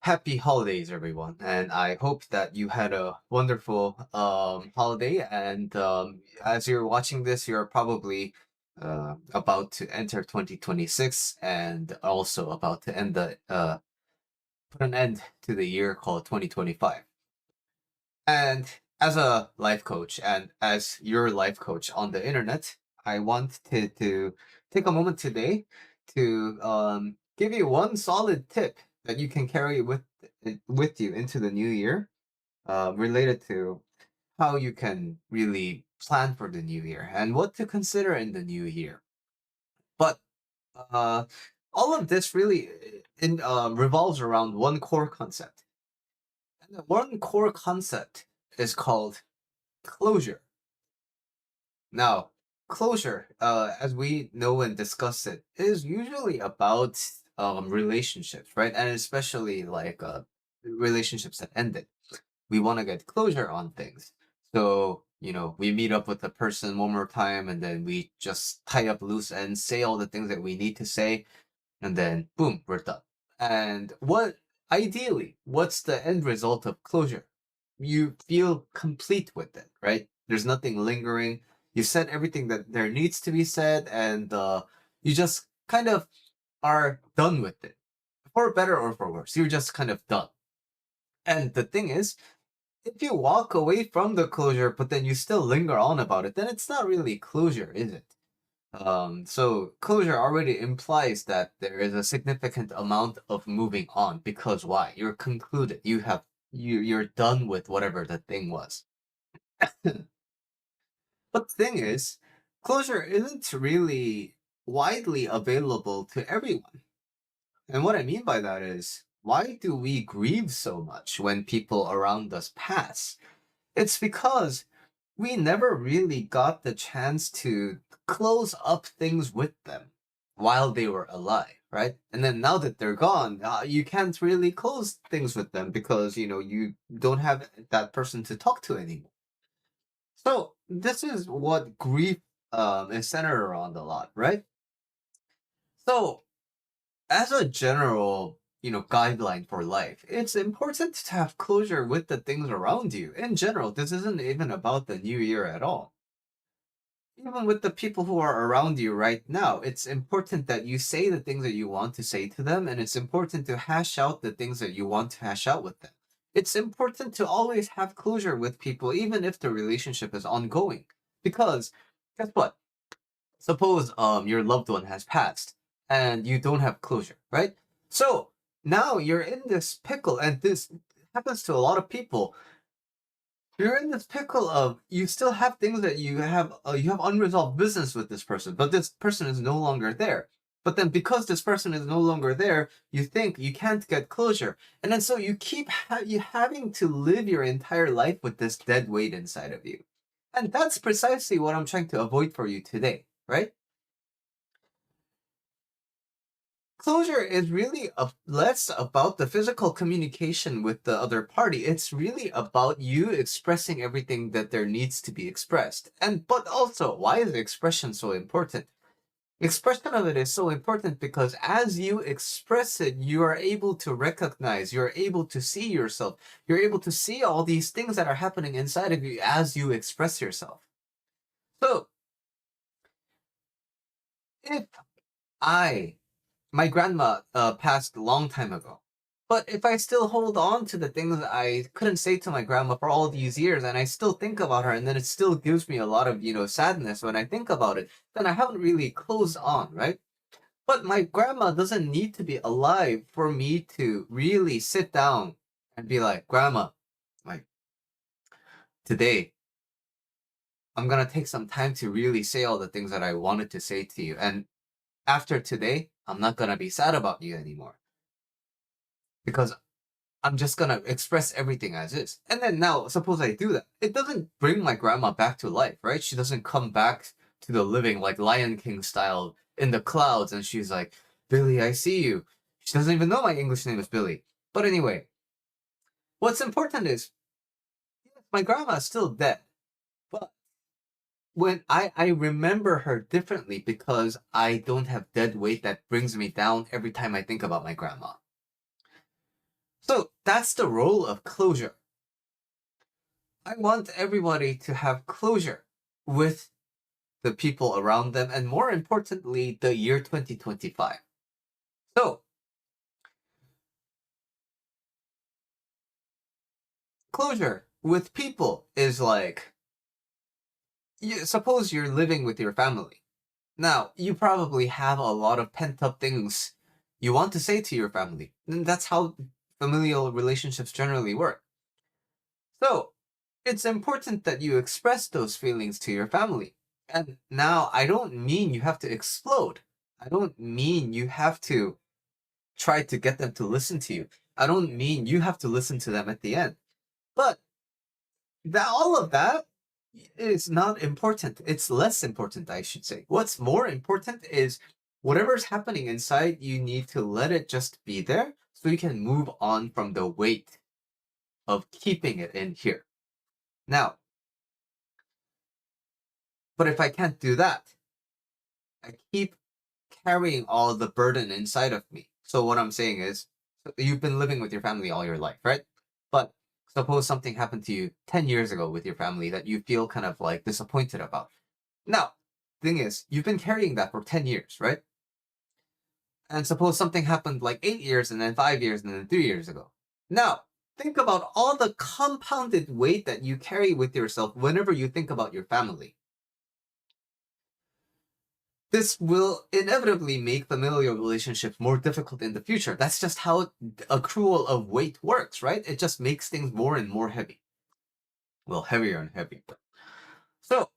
Happy holidays, everyone, and I hope that you had a wonderful holiday. And as you're watching this, you're probably about to enter 2026, and also about to end the put an end to the year called 2025. And as a life coach, and as your life coach on the internet, I want to take a moment today to give you one solid tip that you can carry with you into the new year, related to how you can really plan for the new year and what to consider in the new year. But uh, all of this really revolves around one core concept, and the one core concept is called closure. Now, closure, as we know and discuss it, is usually about relationships, right? And especially like relationships that ended. We want to get closure on things. So, we meet up with the person one more time and then we just tie up loose ends, say all the things that we need to say, and then boom, we're done. And what's the end result of closure? You feel complete with it, right? There's nothing lingering. You said everything that there needs to be said, and you just kind of are done with it. For better or for worse, you're just kind of done. And the thing is, if you walk away from the closure, but then you still linger on about it, then it's not really closure, is it? So closure already implies that there is a significant amount of moving on, because why? You're concluded. You're done with whatever the thing was. But the thing is, closure isn't really widely available to everyone. And what I mean by that is, why do we grieve so much when people around us pass? It's because we never really got the chance to close up things with them while they were alive, right? And then now that they're gone, you can't really close things with them because, you don't have that person to talk to anymore. So this is what grief is centered around a lot, right? So as a general, guideline for life, it's important to have closure with the things around you. In general, this isn't even about the new year at all. Even with the people who are around you right now, it's important that you say the things that you want to say to them, and it's important to hash out the things that you want to hash out with them. It's important to always have closure with people, even if the relationship is ongoing. Because guess what? Suppose your loved one has passed and you don't have closure, right? So now you're in this pickle, and this happens to a lot of people. You're in this pickle of, you still have things that you have unresolved business with this person, but this person is no longer there. But then because this person is no longer there, you think you can't get closure, and then so you keep you having to live your entire life with this dead weight inside of you. And that's precisely what I'm trying to avoid for you today, right? Closure is really less about the physical communication with the other party. It's really about you expressing everything that there needs to be expressed. But also, why is expression so important? Expression of it is so important because as you express it, you are able to recognize, you're able to see yourself, you're able to see all these things that are happening inside of you as you express yourself. So, if I my grandma passed a long time ago. But if I still hold on to the things I couldn't say to my grandma for all these years, and I still think about her, and then it still gives me a lot of, sadness when I think about it, then I haven't really closed on, right? But my grandma doesn't need to be alive for me to really sit down and be like, Grandma, like, today, I'm gonna take some time to really say all the things that I wanted to say to you. And after today, I'm not gonna be sad about you anymore, because I'm just gonna express everything as is. And then now, suppose I do that. It doesn't bring my grandma back to life, right? She doesn't come back to the living like Lion King style in the clouds, and she's like, Billy, I see you. She doesn't even know my English name is Billy. But anyway, what's important is, yes, my grandma is still dead. But when I remember her differently because I don't have dead weight that brings me down every time I think about my grandma. So that's the role of closure. I want everybody to have closure with the people around them, and more importantly, the year 2025. So, closure with people is like, suppose you're living with your family. Now, you probably have a lot of pent up things you want to say to your family. And that's how familial relationships generally work. So, it's important that you express those feelings to your family. And now, I don't mean you have to explode. I don't mean you have to try to get them to listen to you. I don't mean you have to listen to them at the end. But that all of that is not important. It's less important, I should say. What's more important is whatever's happening inside, you need to let it just be there so you can move on from the weight of keeping it in here. Now, but if I can't do that, I keep carrying all the burden inside of me. So what I'm saying is, so you've been living with your family all your life, right? But suppose something happened to you 10 years ago with your family that you feel kind of like disappointed about. Now, thing is, you've been carrying that for 10 years, right? And suppose something happened like 8 years and then 5 years and then 3 years ago. Now, think about all the compounded weight that you carry with yourself whenever you think about your family. This will inevitably make familial relationships more difficult in the future. That's just how accrual of weight works, right? It just makes things more and more heavy. Well, heavier and heavier. So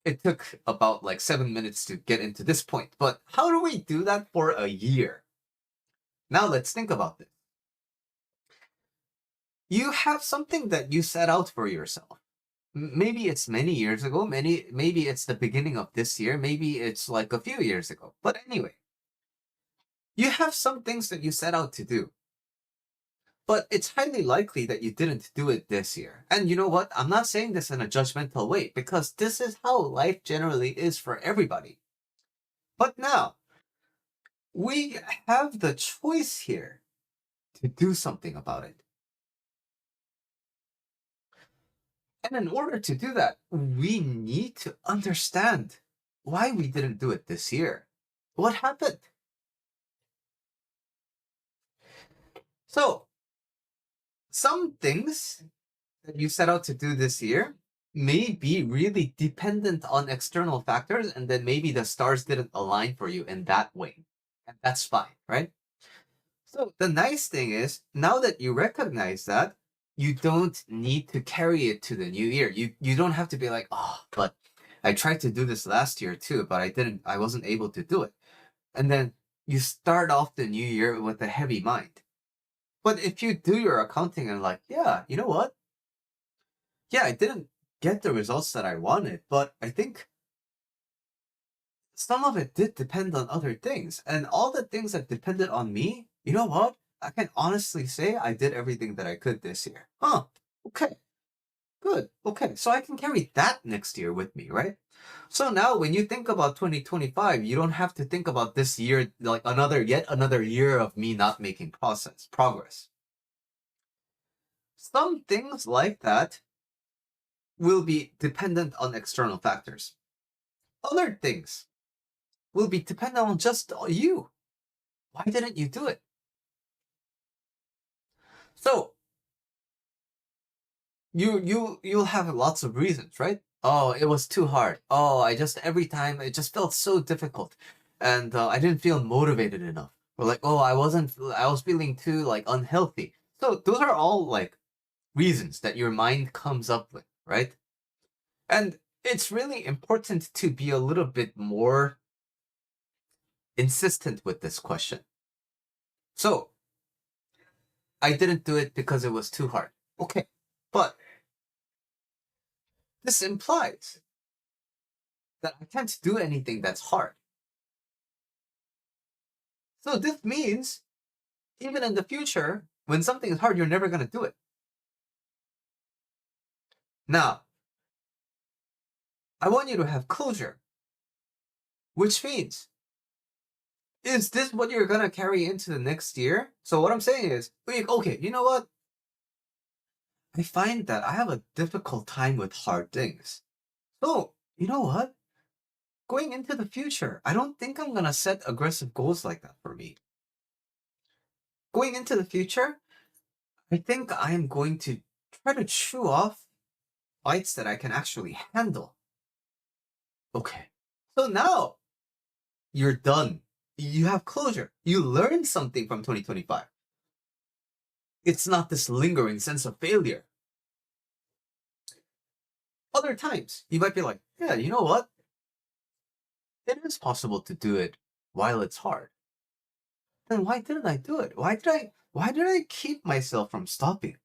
it took about like 7 minutes to get into this point. But how do we do that for a year? Now let's think about this. You have something that you set out for yourself. Maybe it's many years ago, maybe it's the beginning of this year, maybe it's like a few years ago. But anyway, you have some things that you set out to do. But it's highly likely that you didn't do it this year. And you know what? I'm not saying this in a judgmental way because this is how life generally is for everybody. But now, we have the choice here to do something about it. And in order to do that, we need to understand why we didn't do it this year. What happened? So, some things that you set out to do this year may be really dependent on external factors, and then maybe the stars didn't align for you in that way. And that's fine, right? So the nice thing is, now that you recognize that, you don't need to carry it to the new year. You don't have to be like, oh, but I tried to do this last year too, but I wasn't able to do it. And then you start off the new year with a heavy mind. But if you do your accounting and like, yeah, you know what? Yeah, I didn't get the results that I wanted, but I think some of it did depend on other things. And all the things that depended on me, you know what? I can honestly say I did everything that I could this year. Huh. Okay. Good. Okay. So I can carry that next year with me, right? So now when you think about 2025, you don't have to think about this year like yet another year of me not making progress. Some things like that will be dependent on external factors. Other things will be dependent on just you. Why didn't you do it? So you'll have lots of reasons, right? Oh, it was too hard. Oh, I just every time it just felt so difficult, and I didn't feel motivated enough. Or like, oh, I was feeling too like unhealthy. So those are all like reasons that your mind comes up with, right? And it's really important to be a little bit more insistent with this question. So I didn't do it because it was too hard. Okay, but this implies that I can't do anything that's hard. So this means even in the future, when something is hard, you're never going to do it. Now, I want you to have closure, which means Is this what you're gonna carry into the next year? So what I'm saying is, wait, okay, you know what? I find that I have a difficult time with hard things. So, you know what? Going into the future, I don't think I'm gonna set aggressive goals like that for me. Going into the future, I think I am going to try to chew off bites that I can actually handle. Okay. So now you're done. You have closure. You learned something from 2025. It's not this lingering sense of failure. Other times, you might be like, yeah, you know what? It is possible to do it while it's hard. Then why didn't I do it? Why did I keep myself from stopping?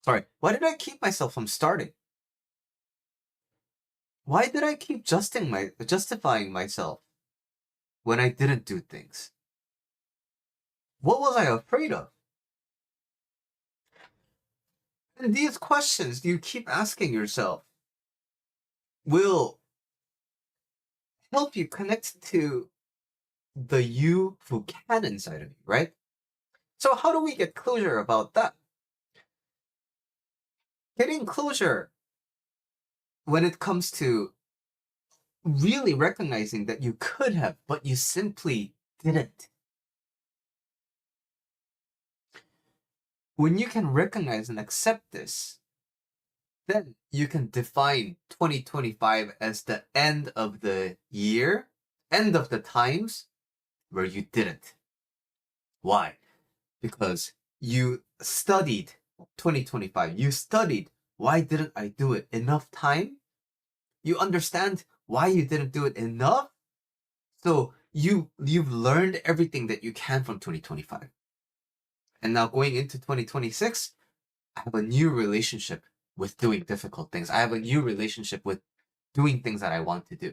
Sorry, why did I keep myself from starting? Why did I keep justifying myself when I didn't do things? What was I afraid of? And these questions you keep asking yourself will help you connect to the you who can inside of you, right? So how do we get closure about that? Getting closure when it comes to really recognizing that you could have, but you simply didn't. When you can recognize and accept this, then you can define 2025 as the end of the year, end of the times where you didn't. Why? Because you studied 2025. You studied why didn't I do it enough time? You understand why you didn't do it enough? So you've learned everything that you can from 2025. And now going into 2026, I have a new relationship with doing difficult things. I have a new relationship with doing things that I want to do.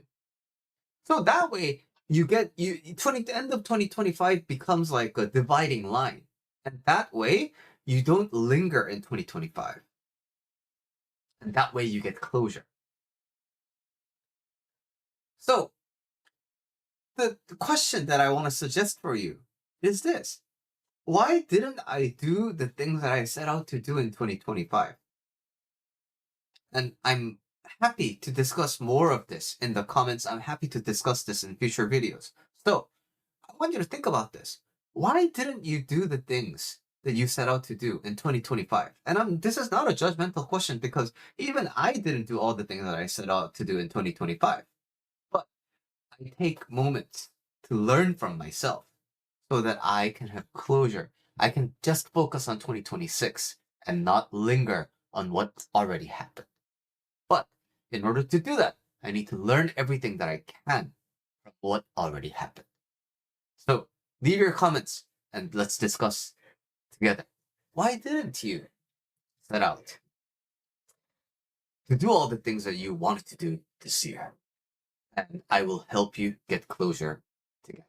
So that way you get the end of 2025 becomes like a dividing line. And that way you don't linger in 2025. And that way you get closure. So the question that I want to suggest for you is this. Why didn't I do the things that I set out to do in 2025? And I'm happy to discuss more of this in the comments. I'm happy to discuss this in future videos. So I want you to think about this. Why didn't you do the things that you set out to do in 2025? And this is not a judgmental question because even I didn't do all the things that I set out to do in 2025. But I take moments to learn from myself so that I can have closure. I can just focus on 2026 and not linger on what already happened. But in order to do that, I need to learn everything that I can from what already happened. So leave your comments and let's discuss together. Why didn't you set out to do all the things that you wanted to do this year? And I will help you get closure together.